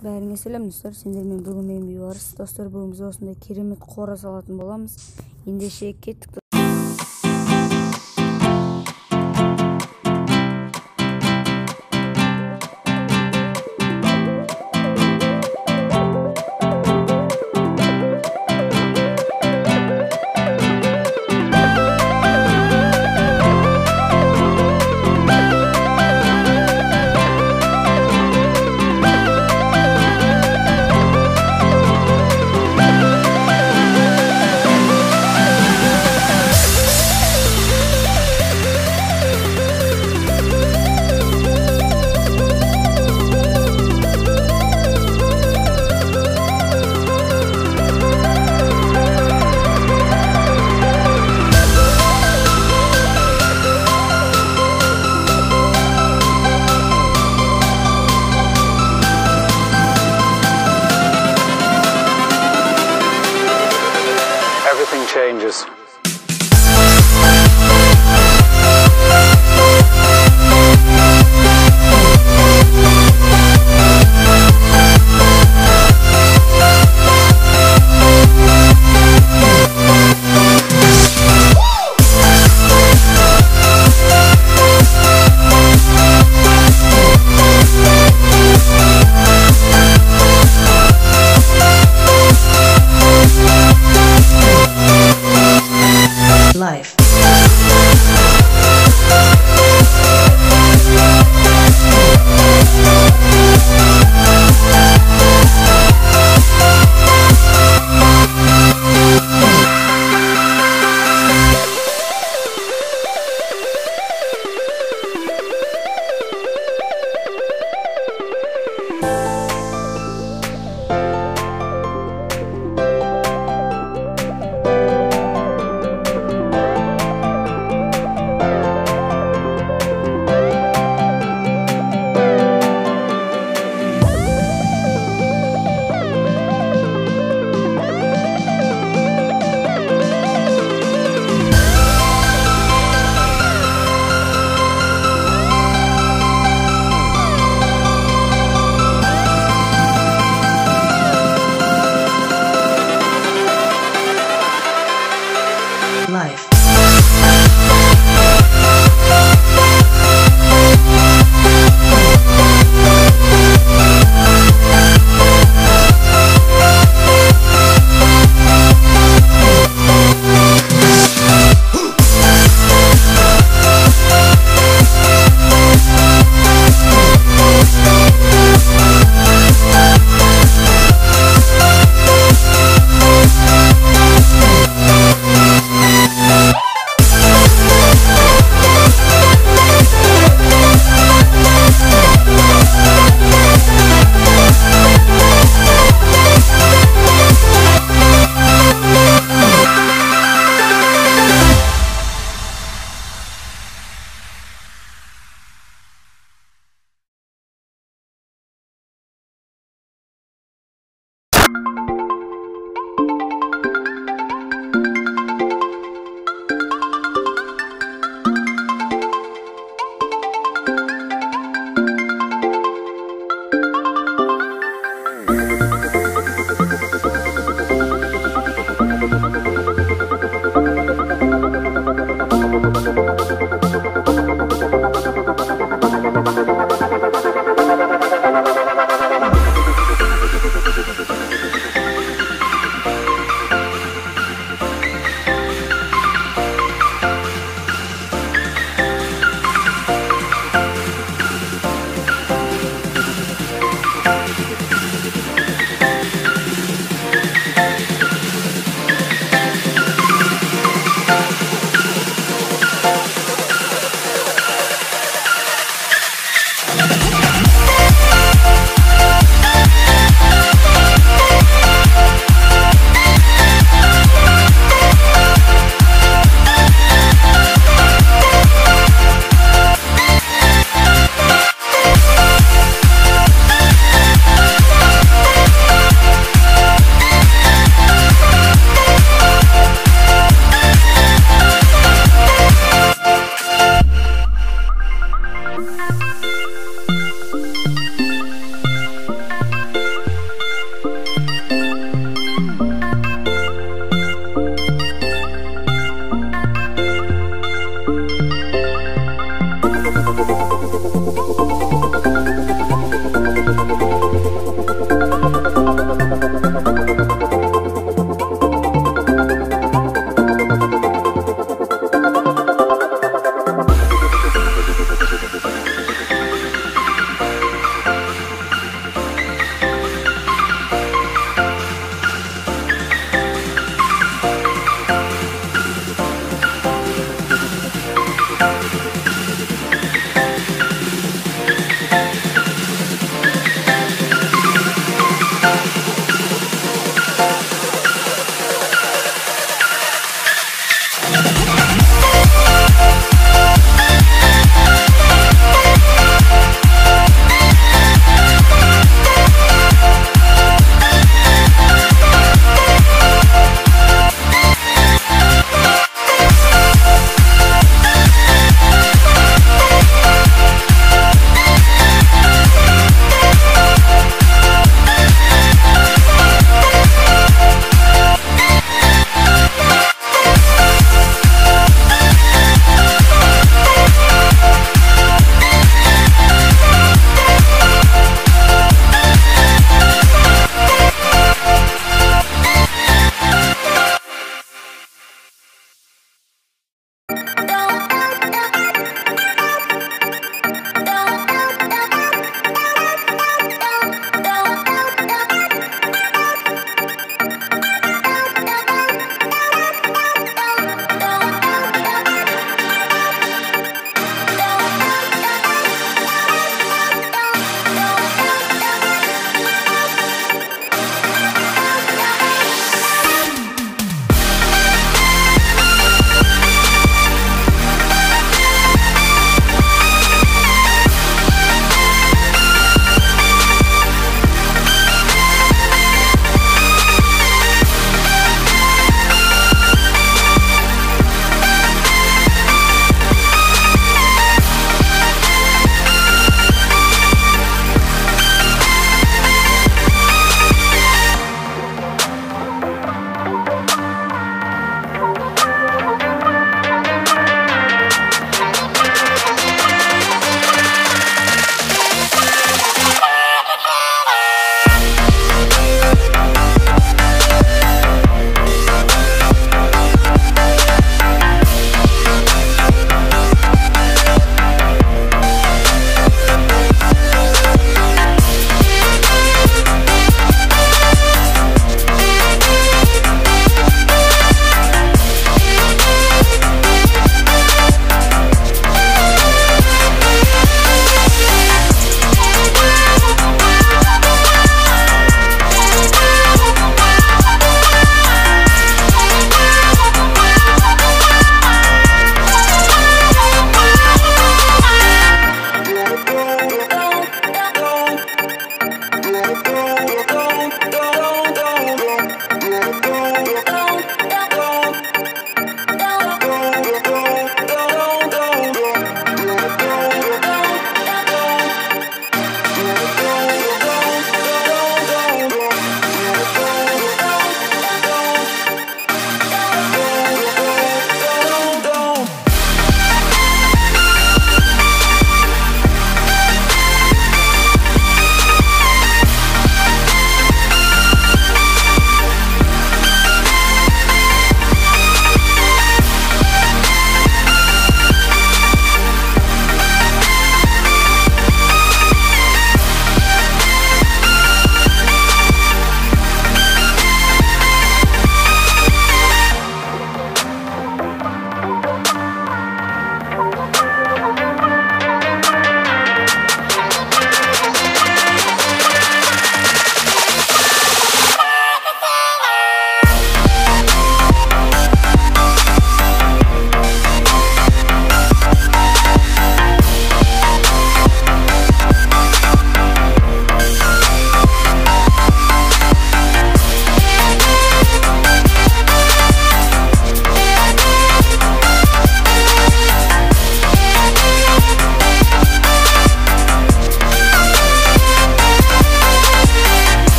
Бәріңе сәлем достар, сендермен бүгін мен бейбарыс. Достар, бүгін біз осындай керемет қора салатын боламыз. Ендеше кеттік. Everything changes.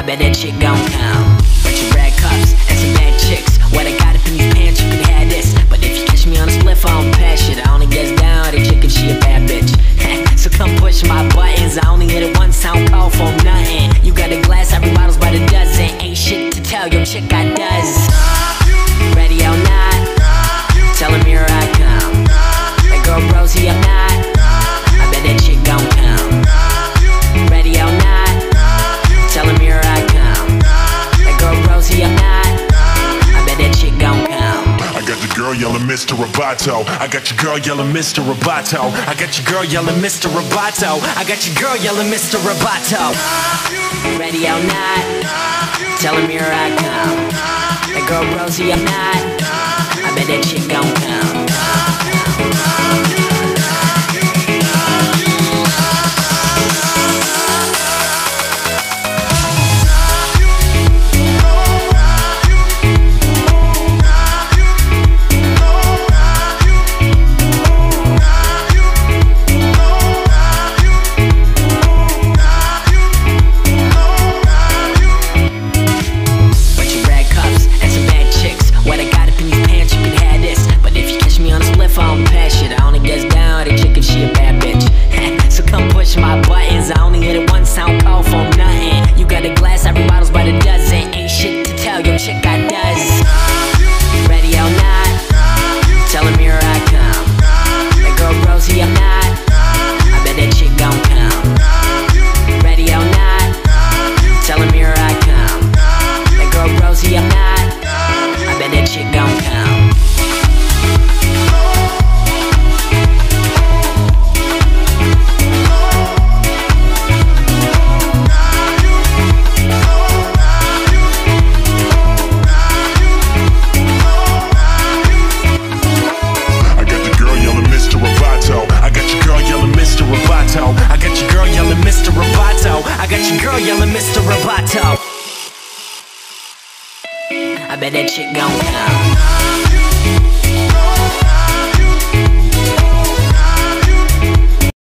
bet that chick gon' come. Bunch of red cups and some bad chicks. What I got up in these pants, you can have this. But if you catch me on a spliff, I don't pass shit. I only gets down the chick if she a bad bitch. So come push my buttons. I only hit it once, I don't call for nothing. You got a glass, every bottle's by the dozen. Ain't shit to tell, your chick got does. Ready or not, tell him here I come. That girl Rosie, I'm not. I bet that chick gon' come. Ready or not, tell him here I come. That girl Rosie, I'm not. I bet that chick gon' come. I got your girl yelling Mr. Roboto. I got your girl yelling Mr. Roboto. I got your girl yelling Mr. Roboto. I got your girl yelling Mr. Roboto. Ready or not, tell him here I come. That girl Rosie, I'm not. I bet that chick gon' come. My buttons, I only hit it once, I don't call for nothing. You got a glass, every bottle's by the dozen. Ain't shit to tell, your chick got does. Ready or not, tell him here I come. That girl Rosie, I'm not. I bet that chick gon' come. Ready or not, tell him here I come. That girl Rosie, I'm not. I bet that chick gon' come. I got your girl yelling Mr. Roboto. I got your girl yelling Mr. Roboto. I bet that chick gon' come.